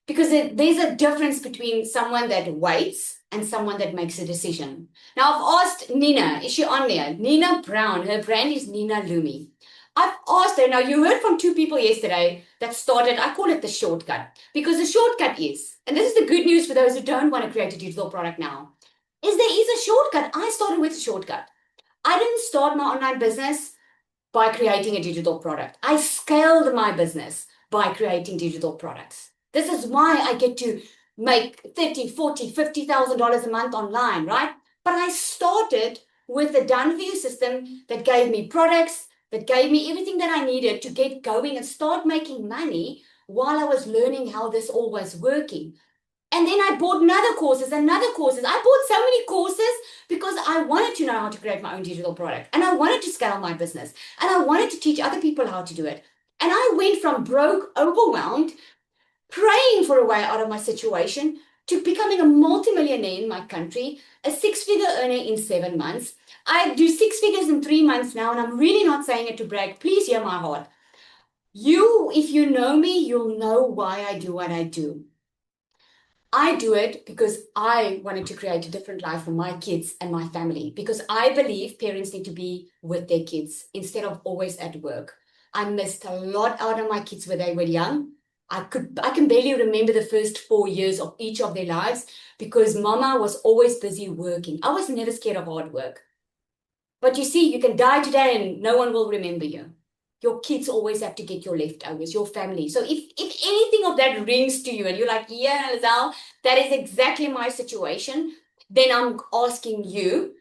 Because there's a difference between someone that waits and someone that makes a decision. Now, I've asked Nina, is she on there? Nina Brown, her brand is Nina Lumi. I've asked her, now you heard from two people yesterday that started, I call it the shortcut, because the shortcut is, and this is the good news for those who don't want to create a digital product now, is there is a shortcut. I started with a shortcut. I didn't start my online business by creating a digital product. I scaled my business by creating digital products. This is why I get to make $30,000, $40,000, $50,000 a month online, right? But I started with a done-for-you system that gave me products, that gave me everything that I needed to get going and start making money while I was learning how this all was working. And then I bought other courses. I bought so many courses because I wanted to know how to create my own digital product. And I wanted to scale my business. And I wanted to teach other people how to do it. And I went from broke, overwhelmed, praying for a way out of my situation, to becoming a multimillionaire in my country, a six-figure earner in 7 months. I do 6 figures in 3 months now, and I'm really not saying it to brag. Please hear my heart. If you know me, you'll know why I do what I do. I do it because I wanted to create a different life for my kids and my family, because I believe parents need to be with their kids instead of always at work. I missed a lot out of my kids when they were young. I can barely remember the first 4 years of each of their lives because mama was always busy working. I was never scared of hard work. But you see, you can die today and no one will remember you. Your kids always have to get your leftovers, your family. So if anything of that rings to you and you're like, yeah, Lizelle, that is exactly my situation, then I'm asking you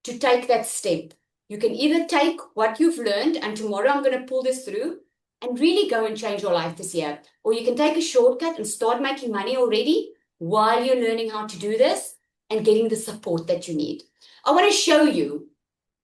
to take that step. You can either take what you've learned, and tomorrow I'm going to pull this through and really go and change your life this year. Or you can take a shortcut and start making money already while you're learning how to do this and getting the support that you need. I want to show you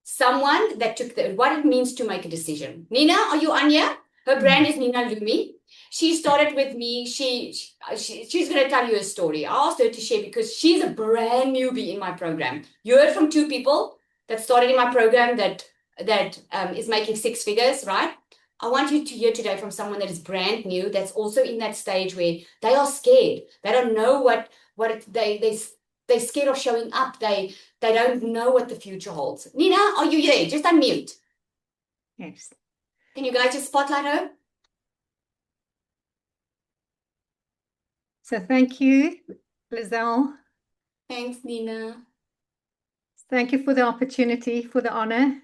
someone that took what it means to make a decision. Nina, are you on here? Her brand is Nina Lumi. She started with me. She's going to tell you a story. I asked her to share because she's a brand newbie in my program. You heard from two people that started in my program that is making 6 figures, right? I want you to hear today from someone that is brand new, that's also in that stage where they are scared. They don't know they're scared of showing up. They don't know what the future holds. Nina, are you there? Just unmute. Yes. Can you guys just spotlight her? So thank you, Lizelle. Thanks, Nina. Thank you for the opportunity, for the honor.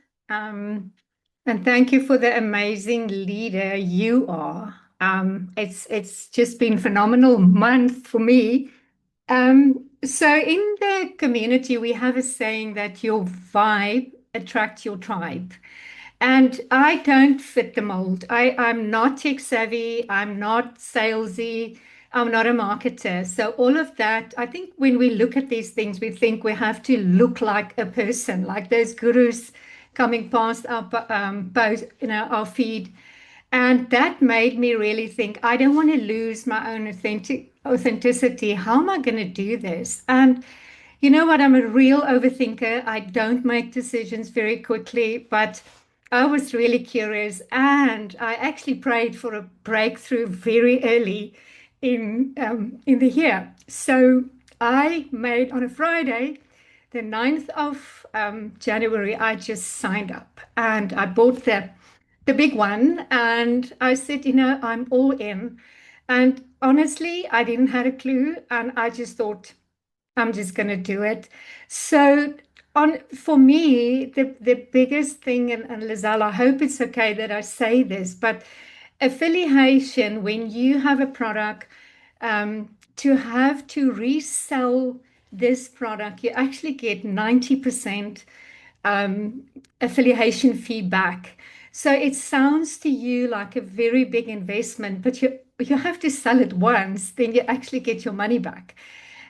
And thank you for the amazing leader you are. It's just been a phenomenal month for me. So in the community, we have a saying that your vibe attracts your tribe. And I don't fit the mold. I'm not tech savvy. I'm not salesy. I'm not a marketer. So all of that, I think when we look at these things, we think we have to look like a person, like those gurus coming past our post, our feed. And that made me really think, I don't want to lose my own authenticity. How am I going to do this? And you know what? I'm a real overthinker. I don't make decisions very quickly, but I was really curious, and I actually prayed for a breakthrough very early in the year. So I made on a Friday, the 9th of January, I just signed up and I bought the big one, and I said, I'm all in. And honestly, I didn't have a clue, and I just thought, I'm just going to do it. So for me, the biggest thing, and Lizelle, I hope it's okay that I say this, but affiliation, when you have a product, to have to resell this product, you actually get 90% affiliation fee back. So it sounds to you like a very big investment, but you have to sell it once, then you actually get your money back.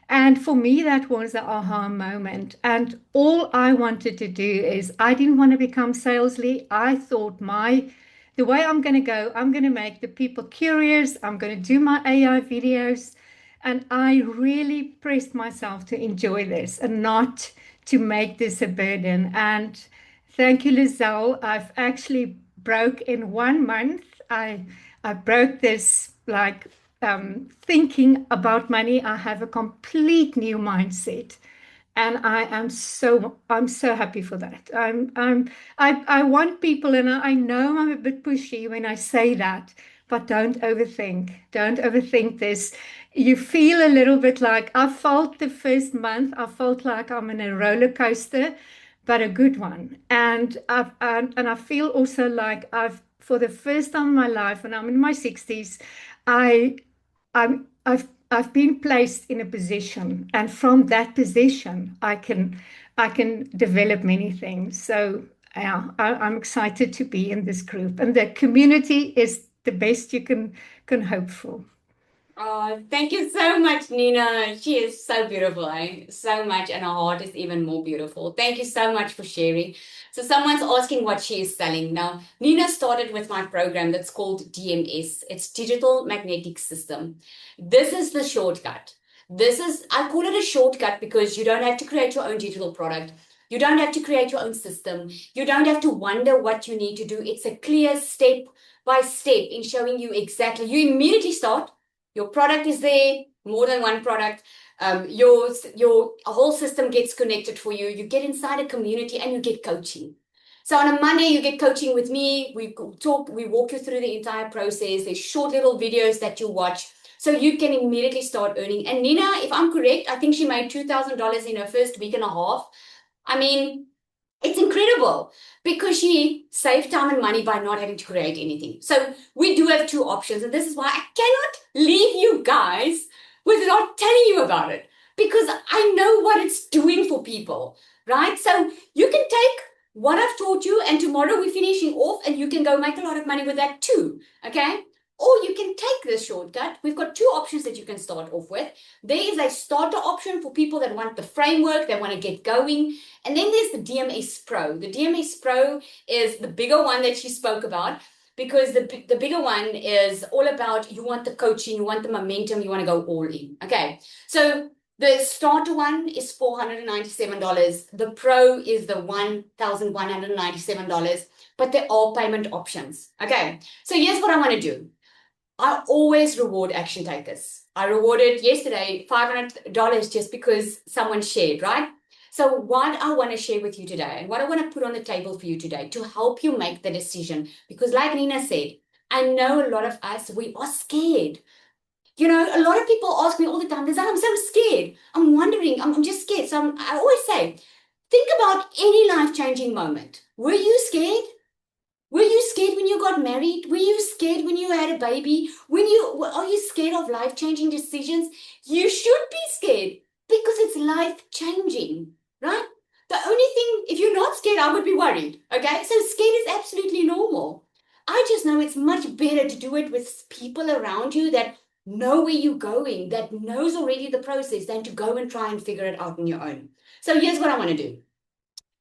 And for me, that was the aha moment. And all I wanted to do is, I didn't want to become salesy. I thought the way I'm going to go, I'm going to make the people curious. I'm going to do my AI videos. And I really pressed myself to enjoy this and not to make this a burden. And thank you, Lizelle. I've actually broke in 1 month. I broke this thinking about money. I have a complete new mindset, and I'm so happy for that. I want people, and I know I'm a bit pushy when I say that, but don't overthink this. You feel a little bit like I felt the first month. I felt like I'm in a roller coaster, but a good one. And I feel also like for the first time in my life, and I'm in my 60s, I've been placed in a position, and from that position, I can develop many things. So yeah, I'm excited to be in this group, and the community is the best you can hope for. Oh, thank you so much, Nina. She is so beautiful, so much, and her heart is even more beautiful. Thank you so much for sharing. So someone's asking what she is selling. Now, Nina started with my program that's called DMS. It's Digital Magnetic System. This is the shortcut. I call it a shortcut because you don't have to create your own digital product. You don't have to create your own system. You don't have to wonder what you need to do. It's a clear step by step in showing you exactly. You immediately start. Your product is there, more than one product. Your whole system gets connected for you. You get inside a community and you get coaching. So on a Monday, you get coaching with me. We walk you through the entire process. There's short little videos that you watch. So you can immediately start earning. And Nina, if I'm correct, I think she made $2,000 in her first week and a half. I mean, it's incredible because she saved time and money by not having to create anything. So we do have two options. And this is why I cannot leave you guys without telling you about it, because I know what it's doing for people, right? So you can take what I've taught you, and tomorrow we're finishing off, and you can go make a lot of money with that too, okay? Or you can take this shortcut. We've got two options that you can start off with. There is a starter option for people that want the framework, they want to get going. And then there's the DMS Pro. The DMS Pro is the bigger one that she spoke about, because the bigger one is all about, you want the coaching, you want the momentum, you want to go all in. Okay, so the starter one is $497. The Pro is the $1,197, but there are payment options. Okay, so here's what I want to do. I always reward action takers. I rewarded yesterday $500 just because someone shared, right? So what I want to share with you today, and what I want to put on the table for you today to help you make the decision, because like Nina said, I know a lot of us, we are scared. You know, a lot of people ask me all the time, I'm so scared. I'm wondering, I'm just scared. So I always say, think about any life-changing moment. Were you scared? Were you scared when you got married? Were you scared when you had a baby? Are you scared of life-changing decisions? You should be scared because it's life-changing, right? The only thing, if you're not scared, I would be worried, okay? So scared is absolutely normal. I just know it's much better to do it with people around you that know where you're going, that knows already the process, than to go and try and figure it out on your own. So here's what I want to do.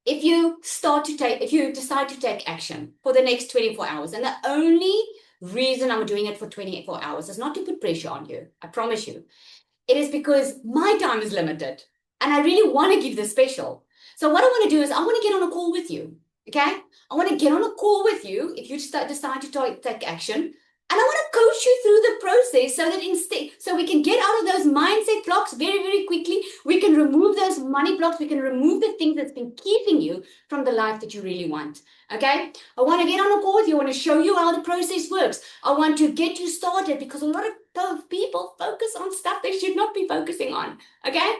If you decide to take action for the next 24 hours, and the only reason I'm doing it for 24 hours is not to put pressure on you, I promise you. It is because my time is limited and I really want to give this special. So what I want to do is I want to get on a call with you, okay? I want to get on a call with you if you decide to take action. And I want to coach you through the process so we can get out of those mindset blocks very, very quickly. We can remove those money blocks. We can remove the things that's been keeping you from the life that you really want. Okay? I want to get on a call with you. I want to show you how the process works. I want to get you started, because a lot of people focus on stuff they should not be focusing on. Okay?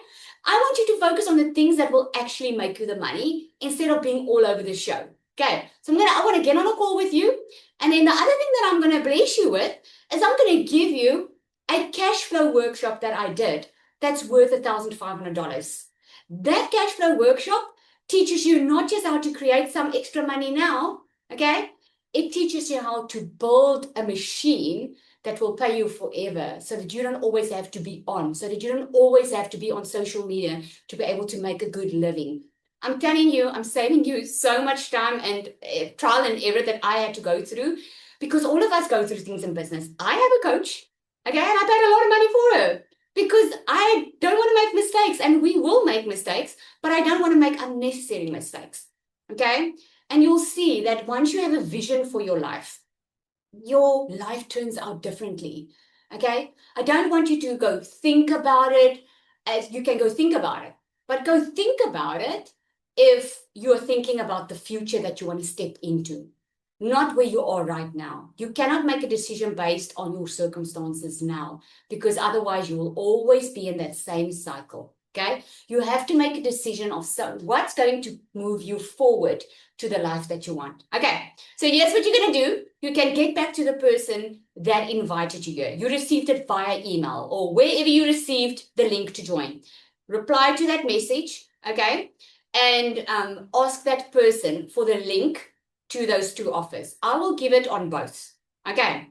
I want you to focus on the things that will actually make you the money instead of being all over the show. Okay? So I want to get on a call with you. And then the other thing that I'm going to bless you with is I'm going to give you a cash flow workshop that I did that's worth $1,500. That cash flow workshop teaches you not just how to create some extra money now, okay? It teaches you how to build a machine that will pay you forever, so that you don't always have to be on, so that you don't always have to be on social media to be able to make a good living. I'm telling you, I'm saving you so much time and trial and error that I had to go through, because all of us go through things in business. I have a coach, okay, and I paid a lot of money for her because I don't want to make mistakes, and we will make mistakes, but I don't want to make unnecessary mistakes, okay? And you'll see that once you have a vision for your life turns out differently, okay? I don't want you to go think about it as you can go think about it, but go think about it if you're thinking about the future that you want to step into, not where you are right now. You cannot make a decision based on your circumstances now, because otherwise you will always be in that same cycle, okay? You have to make a decision of what's going to move you forward to the life that you want. Okay, so here's what you're going to do. You can get back to the person that invited you here. You received it via email or wherever you received the link to join. Reply to that message, okay? And ask that person for the link to those two offers. I will give it on both, okay?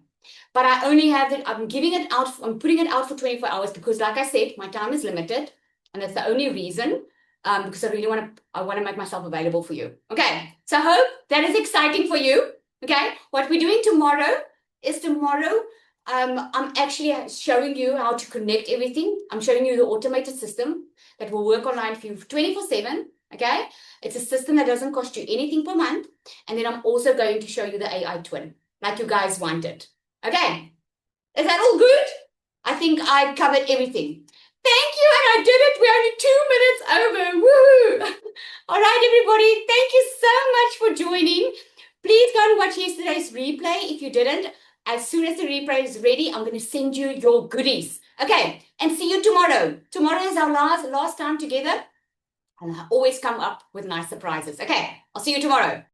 But I only have it, I'm putting it out for 24 hours because, like I said, my time is limited, and that's the only reason, because I really want to make myself available for you. Okay, so I hope that is exciting for you, okay? What we're doing tomorrow is I'm actually showing you how to connect everything. I'm showing you the automated system that will work online for you 24/7. Okay, it's a system that doesn't cost you anything per month. And then I'm also going to show you the AI twin, like you guys wanted. Okay, is that all good? I think I covered everything. Thank you, and I did it. We're only 2 minutes over. Woo! All right, everybody, thank you so much for joining. Please go and watch yesterday's replay if you didn't. As soon as the replay is ready, I'm going to send you your goodies. Okay, and see you tomorrow. Tomorrow is our last time together. And I always come up with nice surprises. Okay, I'll see you tomorrow.